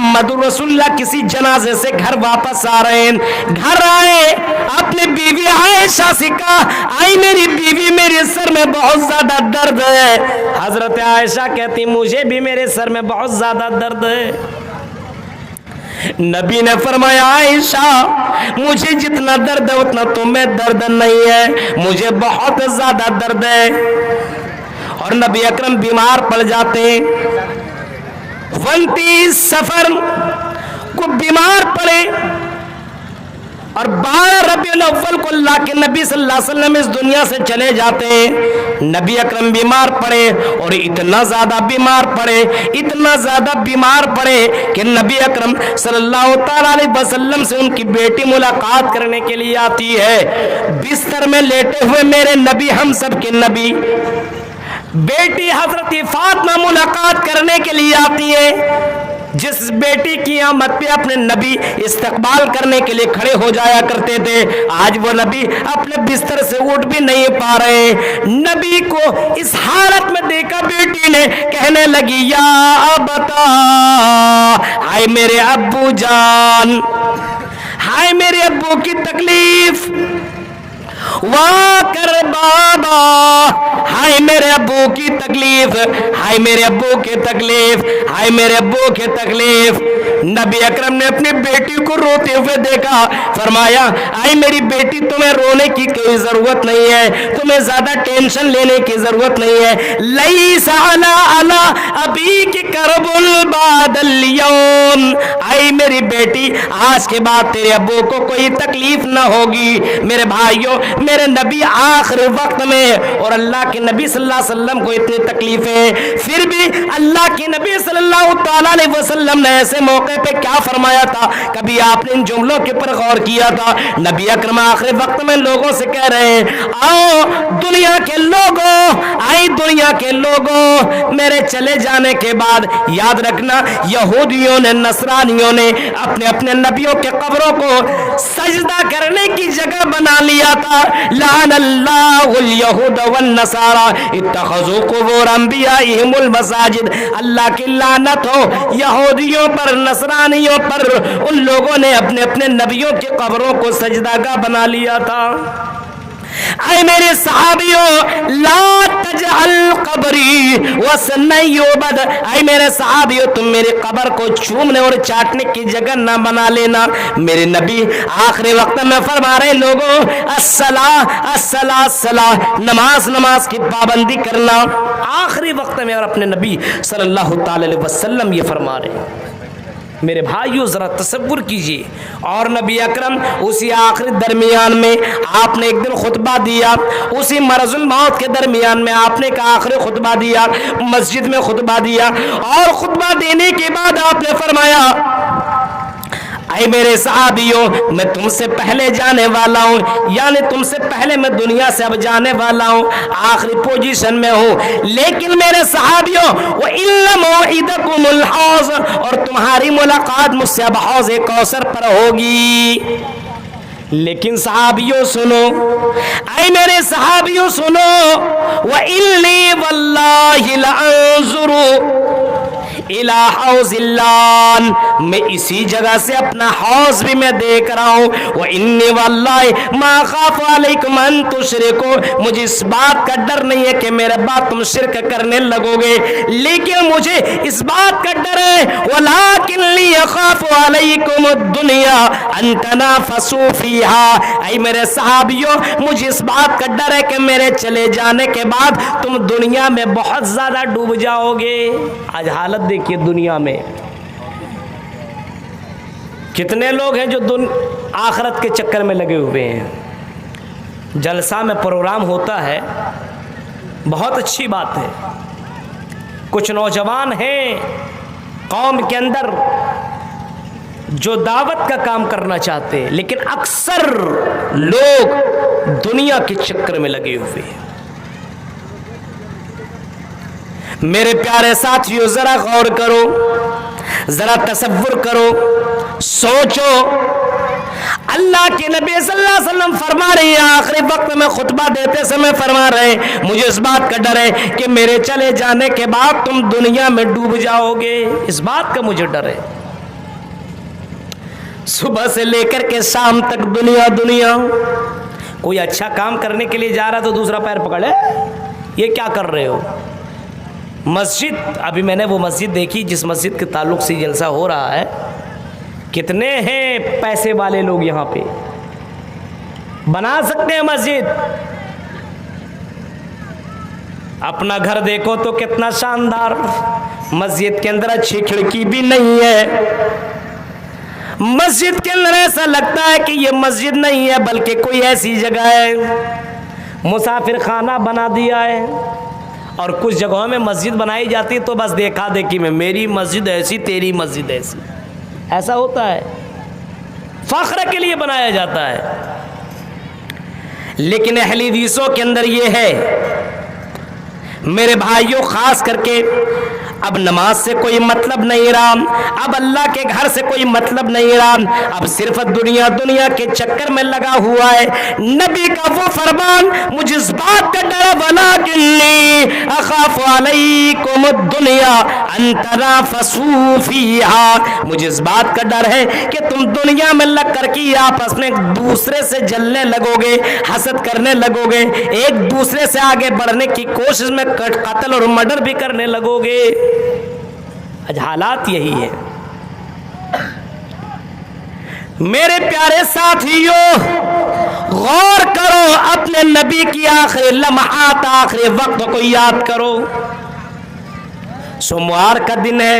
محمد رسول اللہ کسی جنازے سے گھر واپس آ رہے ہیں، گھر آئے اپنے بیوی عائشہ سے کہا آئی میری بیوی میرے سر میں بہت زیادہ درد ہے۔ حضرت عائشہ کہتی مجھے بھی میرے سر میں بہت زیادہ درد ہے۔ نبی نے فرمایا عائشہ مجھے جتنا درد ہے اتنا تمہیں درد نہیں ہے، مجھے بہت زیادہ درد ہے۔ اور نبی اکرم بیمار پڑ جاتے ہیں، 29 سفر کو بیمار پڑے اور 12 ربیع الاول کو اللہ کے نبی صلی اللہ علیہ وسلم اس دنیا سے چلے جاتے ہیں۔ نبی اکرم بیمار پڑے اور اتنا زیادہ بیمار پڑے، اتنا زیادہ بیمار پڑے کہ نبی اکرم صلی اللہ تعالی علیہ وسلم سے ان کی بیٹی ملاقات کرنے کے لیے آتی ہے۔ بستر میں لیٹے ہوئے میرے نبی، ہم سب کے نبی، بیٹی حضرت فاطمہ ملاقات کرنے کے لیے آتی ہے۔ جس بیٹی کی آمد پہ اپنے نبی استقبال کرنے کے لیے کھڑے ہو جایا کرتے تھے، آج وہ نبی اپنے بستر سے اٹھ بھی نہیں پا رہے۔ نبی کو اس حالت میں دیکھا بیٹی نے کہنے لگی یا ابتا، ہائے میرے ابو جان، ہائے میرے ابو کی تکلیف، واہ کر بابا، ہائے میرے ابو کی تکلیف، ہائے میرے ابو کی تکلیف، ہائے میرے ابو کی تکلیف۔ نبی اکرم نے اپنی بیٹی کو روتے ہوئے دیکھا، فرمایا آئی میری بیٹی تمہیں رونے کی کوئی ضرورت نہیں ہے، تمہیں زیادہ ٹینشن لینے کی ضرورت نہیں ہے۔ لیس علی ابیک کرب بعد اليوم، آئی میری بیٹی آج کے بعد تیرے ابو کو کوئی تکلیف نہ ہوگی۔ میرے بھائیوں، میرے نبی آخر وقت میں، اور اللہ کے نبی صلی اللہ علیہ وسلم کو اتنی تکلیفیں، پھر بھی اللہ کے نبی صلی اللہ تعالیٰ علیہ وسلم نے ایسے موقع پہ کیا فرمایا تھا؟ کبھی آپ نے ان جملوں کے پر غور کیا تھا؟ نبی اکرم آخر وقت میں لوگوں سے کہہ رہے ہیں آؤ دنیا کے لوگوں، آئی دنیا کے لوگوں، میرے چلے جانے کے بعد یاد رکھنا یہودیوں نے، نصرانیوں نے اپنے اپنے نبیوں کے قبروں کو سجدہ کرنے کی جگہ بنا لیا تھا۔ لعن اللہ الیہود والنصارى اتخذوا قبور انبیائہم المساجد، اللہ کی لعنت ہو یہودیوں پر، نصرانیوں پر، ان لوگوں نے اپنے اپنے نبیوں کی قبروں کو سجدہ گاہ بنا لیا تھا۔ اے میرے صحابیوں لا تجعل قبری وسن یعبد، اے میرے صحابیوں تم میری قبر کو چومنے اور چاٹنے کی جگہ نہ بنا لینا۔ میرے نبی آخری وقت میں فرما رہے لوگوں الصلاۃ الصلاۃ الصلاۃ، نماز نماز کی پابندی کرنا، آخری وقت میں، اور اپنے نبی صلی اللہ تعالی علیہ وسلم یہ فرما رہے۔ میرے بھائیوں ذرا تصور کیجئے، اور نبی اکرم اسی آخری درمیان میں آپ نے ایک دن خطبہ دیا، اسی مرض الموت کے درمیان میں آپ نے ایک آخری خطبہ دیا، مسجد میں خطبہ دیا، اور خطبہ دینے کے بعد آپ نے فرمایا اے میرے صحابیوں میں تم سے پہلے جانے والا ہوں، یعنی تم سے پہلے میں دنیا سے اب جانے والا ہوں، آخری پوزیشن میں ہوں، لیکن میرے صحابیوں وَإِلَّ مَوْعِدَكُمُ الْحَوْض، اور تمہاری ملاقات مجھ سے اب حوض کوثر پر ہوگی۔ لیکن صحابیوں سنو، اے میرے صحابیوں سنو، وَإِلِّي وَاللَّهِ لَأَنظُرُ الى حوض اللہ، میں اسی جگہ سے اپنا حوض بھی میں دیکھ رہا ہوں۔ وانی واللہ ما خاف علیکم ان تشرکوا، مجھے اس بات کا ڈر نہیں ہے کہ میرے بعد تم شرک کرنے لگو گے، لیکن مجھے اس بات کا ڈر ہے ولکن لی اخاف علیکم الدنیا ان تنافسوا فیہا، اے میرے صحابیوں مجھے اس بات کا ڈر ہے کہ میرے چلے جانے کے بعد تم دنیا میں بہت زیادہ ڈوب جاؤ گے۔ آج حالت دیکھیے دنیا میں کتنے لوگ ہیں جو آخرت کے چکر میں لگے ہوئے ہیں۔ جلسہ میں پروگرام ہوتا ہے، بہت اچھی بات ہے، کچھ نوجوان ہیں قوم کے اندر جو دعوت کا کام کرنا چاہتے ہیں، لیکن اکثر لوگ دنیا کے چکر میں لگے ہوئے ہیں۔ میرے پیارے ساتھیوں ذرا غور کرو، ذرا تصور کرو، سوچو، اللہ کے نبی صلی اللہ علیہ وسلم فرما رہے ہیں، آخری وقت میں خطبہ دیتے سمے فرما رہے ہیں مجھے اس بات کا ڈر ہے کہ میرے چلے جانے کے بعد تم دنیا میں ڈوب جاؤ گے، اس بات کا مجھے ڈر ہے۔ صبح سے لے کر کے شام تک دنیا دنیا. کوئی اچھا کام کرنے کے لیے جا رہا تو دوسرا پیر پکڑے, یہ کیا کر رہے ہو. مسجد, ابھی میں نے وہ مسجد دیکھی جس مسجد کے تعلق سے جلسہ ہو رہا ہے. کتنے ہیں پیسے والے لوگ یہاں پہ, بنا سکتے ہیں مسجد. اپنا گھر دیکھو تو کتنا شاندار, مسجد کے اندر اچھی کھڑکی بھی نہیں ہے. مسجد کے اندر ایسا لگتا ہے کہ یہ مسجد نہیں ہے بلکہ کوئی ایسی جگہ ہے, مسافر خانہ بنا دیا ہے. اور کچھ جگہوں میں مسجد بنائی جاتی تو بس دیکھا دیکھی میں, میری مسجد ایسی تیری مسجد ایسی, ایسا ہوتا ہے, فخر کے لیے بنایا جاتا ہے. لیکن اہل حدیثوں کے اندر یہ ہے میرے بھائیوں, خاص کر کے اب نماز سے کوئی مطلب نہیں رہا, اب اللہ کے گھر سے کوئی مطلب نہیں رہا, اب صرف دنیا دنیا کے چکر میں لگا ہوا ہے. نبی کا وہ فرمان, مجھے اس بات کا ڈر ہے ولکنی اخاف علیکم الدنیا ان تنافسوا فیہا, مجھے اس بات کا ڈر ہے کہ تم دنیا میں لگ کر کے آپس میں ایک دوسرے سے جلنے لگو گے, حسد کرنے لگو گے, ایک دوسرے سے آگے بڑھنے کی کوشش میں قتل اور مرڈر بھی کرنے لگو گے. آج حالات یہی ہے. میرے پیارے ساتھیوں, غور کرو, اپنے نبی کی آخری لمحات, آخری وقت کو یاد کرو. سوموار کا دن ہے,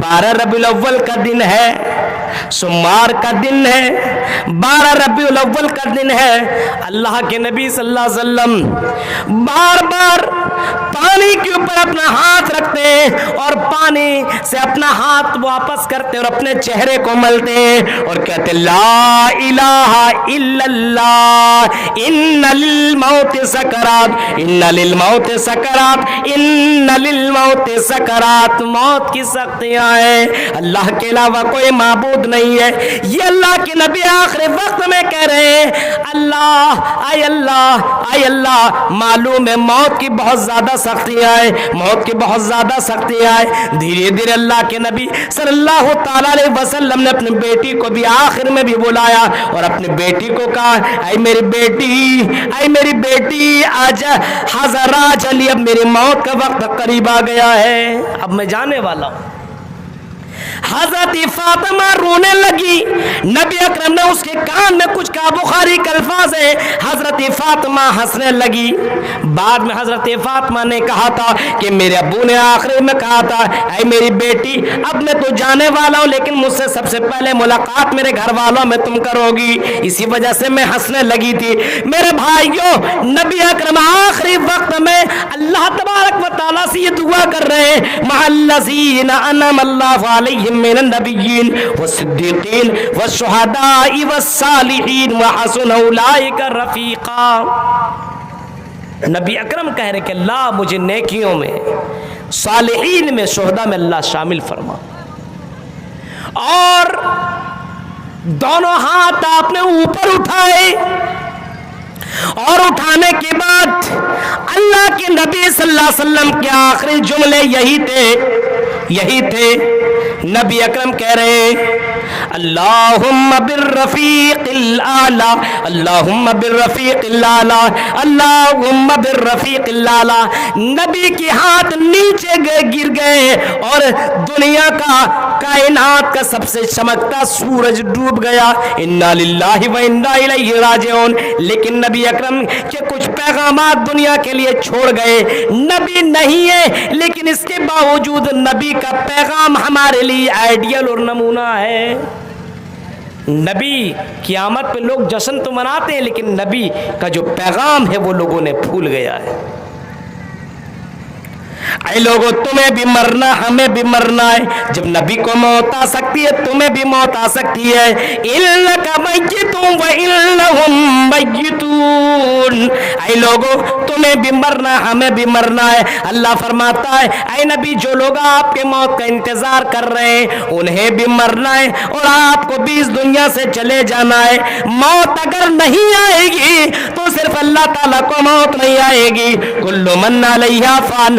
12 ربیع الاول کا دن ہے, سوموار کا دن ہے, 12 ربیع الاول کا دن ہے. اللہ کے نبی صلی اللہ علیہ وسلم بار بار پانی کے اوپر اپنا ہاتھ رکھتے ہیں اور پانی سے اپنا ہاتھ واپس کرتے اور اپنے چہرے کو ملتے ہیں اور کہتے لا الہ الا اللہ, ان للموت سکرات, ان للموت سکرات, ان للموت سکرات. موت کی سختیاں ہیں, اللہ کے علاوہ کوئی معبود نہیں ہے. یہ اللہ کے نبی آخری وقت میں کہہ رہے ہیں اللہ, اے اللہ, اے اللہ. معلوم ہے موت کی بہت زیادہ سختیاں ہیں, موت کی بہت زیادہ سختیاں ہیں. دھیرے دھیرے اللہ کے نبی صلی اللہ تعالی علیہ وسلم نے اپنی بیٹی کو بھی آخر میں بھی بلایا اور اپنی بیٹی کو کہا اے میری بیٹی, اے میری بیٹی, آجا حضرا چلی, اب میری موت کا وقت قریب آ گیا ہے, اب میں جانے والا ہوں. حضرت فاطمہ رونے لگی, نبی اکرم نے اس کے کان میں کچھ کہا, بخاری کے الفاظ ہے, حضرت فاطمہ ہنسنے لگی. بعد میں حضرت فاطمہ نے کہا تھا کہ میرے ابو نے آخری میں کہا تھا اے میری بیٹی, اب میں تو جانے والا ہوں لیکن مجھ سے سب سے پہلے ملاقات میرے گھر والوں میں تم کرو گی, اسی وجہ سے میں ہنسنے لگی تھی. میرے بھائیوں, نبی اکرم آخری وقت میں اللہ تبارک و تعالیٰ سے یہ دعا کر رہے ہیں مع الذین انعم اللہ علیہم من النبیین والصدیقین والشہداء والصالحین وحسن اولئک رفیقا. نبی اکرم کہہ رہے کہ اللہ مجھے نیکیوں میں, صالحین میں, شہداء میں اللہ شامل فرما. اور دونوں ہاتھ آپ نے اوپر اٹھائے اور اٹھانے کے بعد اللہ کے نبی صلی اللہ علیہ وسلم کے آخری جملے یہی تھے. نبی اکرم کہہ رہے اللہم بالرفیق الاعلی, اللہم بالرفیق الاعلی, اللہم بالرفیق الاعلی. نبی کے ہاتھ نیچے گر گئے اور دنیا کا, کائنات کا سب سے چمکتا سورج ڈوب گیا. انا للہ و انا الیہ راجعون. لیکن نبی اکرم کے کچھ پیغامات دنیا کے لیے چھوڑ گئے. نبی نہیں ہے لیکن اس کے باوجود نبی کا پیغام ہمارے لیے آئیڈیل اور نمونہ ہے. نبی قیامت پہ لوگ جشن تو مناتے ہیں لیکن نبی کا جو پیغام ہے وہ لوگوں نے بھول گیا ہے. اے لوگوں, تمہیں بھی مرنا, ہمیں بھی مرنا ہے. جب نبی کو موت آ سکتی ہے تمہیں بھی موت آ سکتی ہے. انک میت و انہم میتون. اے لوگوں, تمہیں بھی مرنا, ہمیں بھی مرنا ہے. اللہ فرماتا ہے اے نبی, جو لوگ آپ کے موت کا انتظار کر رہے ہیں انہیں بھی مرنا ہے اور آپ کو بھی اس دنیا سے چلے جانا ہے. موت اگر نہیں آئے گی تو صرف اللہ تعالیٰ کو موت نہیں آئے گی. کل من علیہا فان